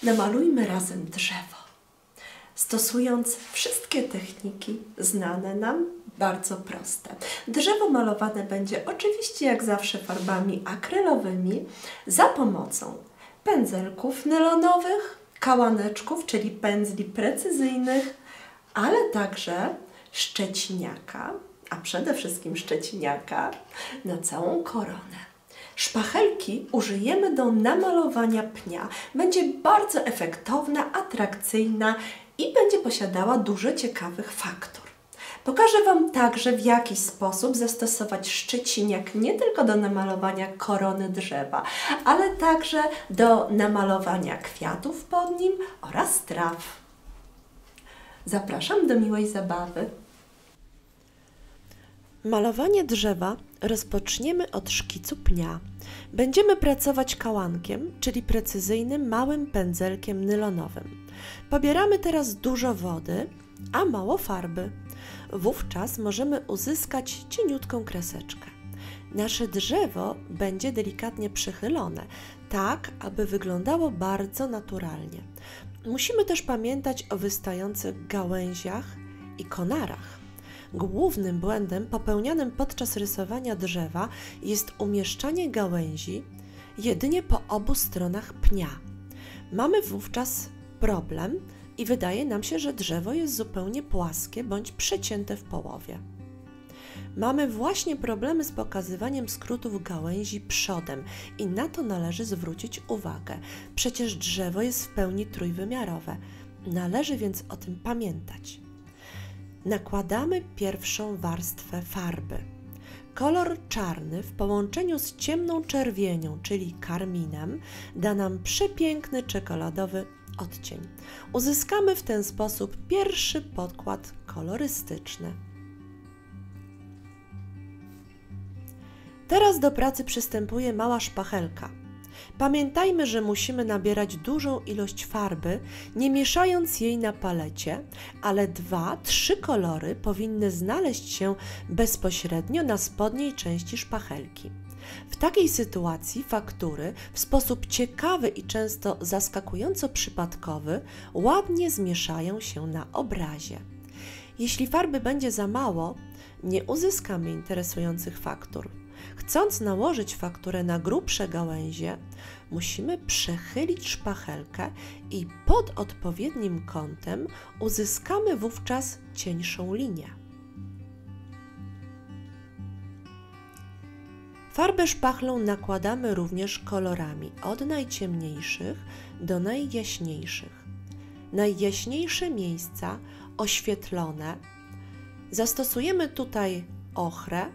Namalujmy razem drzewo, stosując wszystkie techniki znane nam, bardzo proste. Drzewo malowane będzie oczywiście jak zawsze farbami akrylowymi za pomocą pędzelków nylonowych, kałaneczków, czyli pędzli precyzyjnych, ale także szczeciniaka, a przede wszystkim szczeciniaka na całą koronę. Szpachelki użyjemy do namalowania pnia. Będzie bardzo efektowna, atrakcyjna i będzie posiadała dużo ciekawych faktur. Pokażę Wam także, w jaki sposób zastosować szczeciniak nie tylko do namalowania korony drzewa, ale także do namalowania kwiatów pod nim oraz traw. Zapraszam do miłej zabawy. Malowanie drzewa rozpoczniemy od szkicu pnia. Będziemy pracować kałankiem, czyli precyzyjnym, małym pędzelkiem nylonowym. Pobieramy teraz dużo wody, a mało farby. Wówczas możemy uzyskać cieniutką kreseczkę. Nasze drzewo będzie delikatnie przychylone, tak aby wyglądało bardzo naturalnie. Musimy też pamiętać o wystających gałęziach i konarach. Głównym błędem popełnianym podczas rysowania drzewa jest umieszczanie gałęzi jedynie po obu stronach pnia. Mamy wówczas problem i wydaje nam się, że drzewo jest zupełnie płaskie bądź przecięte w połowie. Mamy właśnie problemy z pokazywaniem skrótów gałęzi przodem i na to należy zwrócić uwagę. Przecież drzewo jest w pełni trójwymiarowe. Należy więc o tym pamiętać. Nakładamy pierwszą warstwę farby. Kolor czarny w połączeniu z ciemną czerwienią, czyli karminem, da nam przepiękny czekoladowy odcień. Uzyskamy w ten sposób pierwszy podkład kolorystyczny. Teraz do pracy przystępuje mała szpachelka. Pamiętajmy, że musimy nabierać dużą ilość farby, nie mieszając jej na palecie, ale 2-3 kolory powinny znaleźć się bezpośrednio na spodniej części szpachelki. W takiej sytuacji faktury w sposób ciekawy i często zaskakująco przypadkowy ładnie zmieszają się na obrazie. Jeśli farby będzie za mało, nie uzyskamy interesujących faktur. Chcąc nałożyć fakturę na grubsze gałęzie, musimy przechylić szpachelkę i pod odpowiednim kątem uzyskamy wówczas cieńszą linię. Farbę szpachlą nakładamy również kolorami od najciemniejszych do najjaśniejszych. Najjaśniejsze miejsca oświetlone. Zastosujemy tutaj ochrę,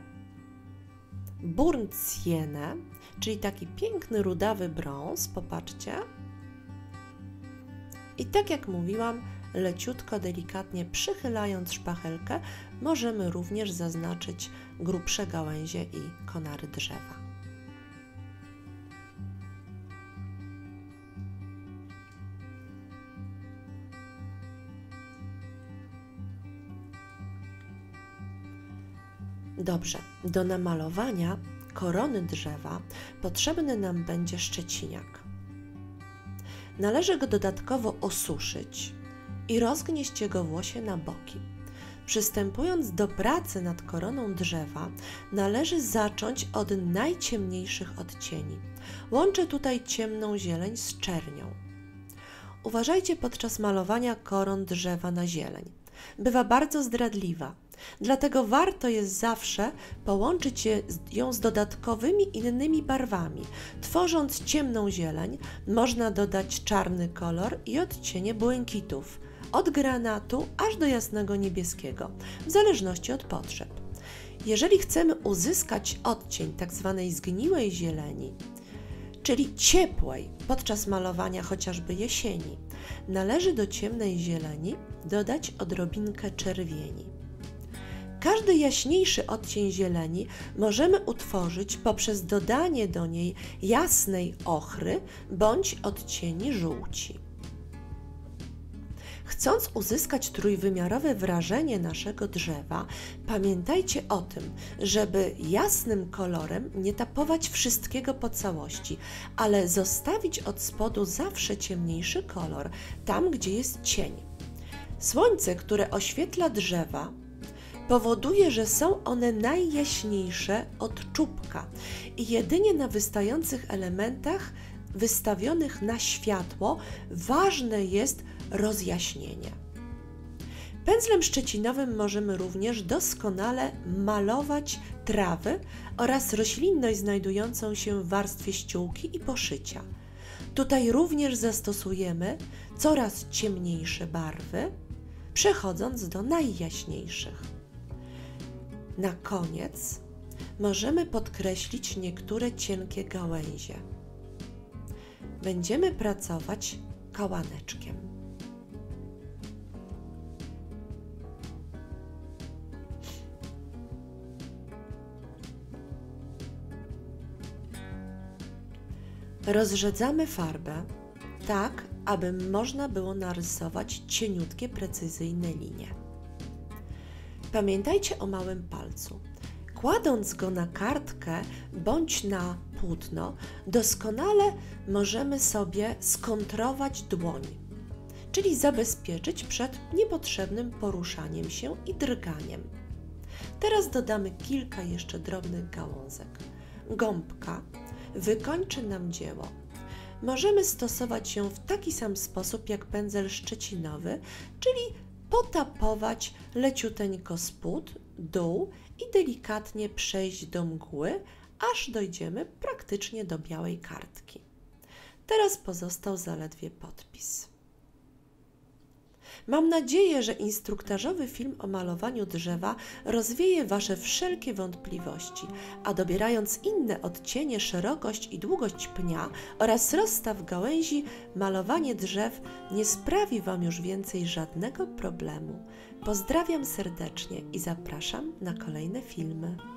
burnt sienę, czyli taki piękny rudawy brąz, popatrzcie. I tak jak mówiłam, leciutko, delikatnie przychylając szpachelkę, możemy również zaznaczyć grubsze gałęzie i konary drzewa. Dobrze, do namalowania korony drzewa potrzebny nam będzie szczeciniak. Należy go dodatkowo osuszyć i rozgnieść jego włosie na boki. Przystępując do pracy nad koroną drzewa, należy zacząć od najciemniejszych odcieni. Łączę tutaj ciemną zieleń z czernią. Uważajcie podczas malowania koron drzewa na zieleń. Bywa bardzo zdradliwa. Dlatego warto jest zawsze połączyć ją z dodatkowymi innymi barwami. Tworząc ciemną zieleń, można dodać czarny kolor i odcienie błękitów, od granatu aż do jasnego niebieskiego, w zależności od potrzeb. Jeżeli chcemy uzyskać odcień tzw. zgniłej zieleni, czyli ciepłej podczas malowania chociażby jesieni, należy do ciemnej zieleni dodać odrobinkę czerwieni. Każdy jaśniejszy odcień zieleni możemy utworzyć poprzez dodanie do niej jasnej ochry bądź odcieni żółci. Chcąc uzyskać trójwymiarowe wrażenie naszego drzewa, pamiętajcie o tym, żeby jasnym kolorem nie tapować wszystkiego po całości, ale zostawić od spodu zawsze ciemniejszy kolor, tam gdzie jest cień. Słońce, które oświetla drzewa, powoduje, że są one najjaśniejsze od czubka i jedynie na wystających elementach wystawionych na światło ważne jest rozjaśnienie. Pędzlem szczecinowym możemy również doskonale malować trawy oraz roślinność znajdującą się w warstwie ściółki i poszycia. Tutaj również zastosujemy coraz ciemniejsze barwy, przechodząc do najjaśniejszych. Na koniec możemy podkreślić niektóre cienkie gałęzie. Będziemy pracować kałaneczkiem. Rozrzedzamy farbę tak, aby można było narysować cieniutkie, precyzyjne linie. Pamiętajcie o małym palcu. Kładąc go na kartkę bądź na płótno, doskonale możemy sobie skontrować dłoń, czyli zabezpieczyć przed niepotrzebnym poruszaniem się i drganiem. Teraz dodamy kilka jeszcze drobnych gałązek. Gąbka wykończy nam dzieło. Możemy stosować ją w taki sam sposób jak pędzel szczecinowy, czyli potapować leciuteńko spód, dół i delikatnie przejść do mgły, aż dojdziemy praktycznie do białej kartki. Teraz pozostał zaledwie podpis. Mam nadzieję, że instruktażowy film o malowaniu drzewa rozwieje Wasze wszelkie wątpliwości, a dobierając inne odcienie, szerokość i długość pnia oraz rozstaw gałęzi, malowanie drzew nie sprawi Wam już więcej żadnego problemu. Pozdrawiam serdecznie i zapraszam na kolejne filmy.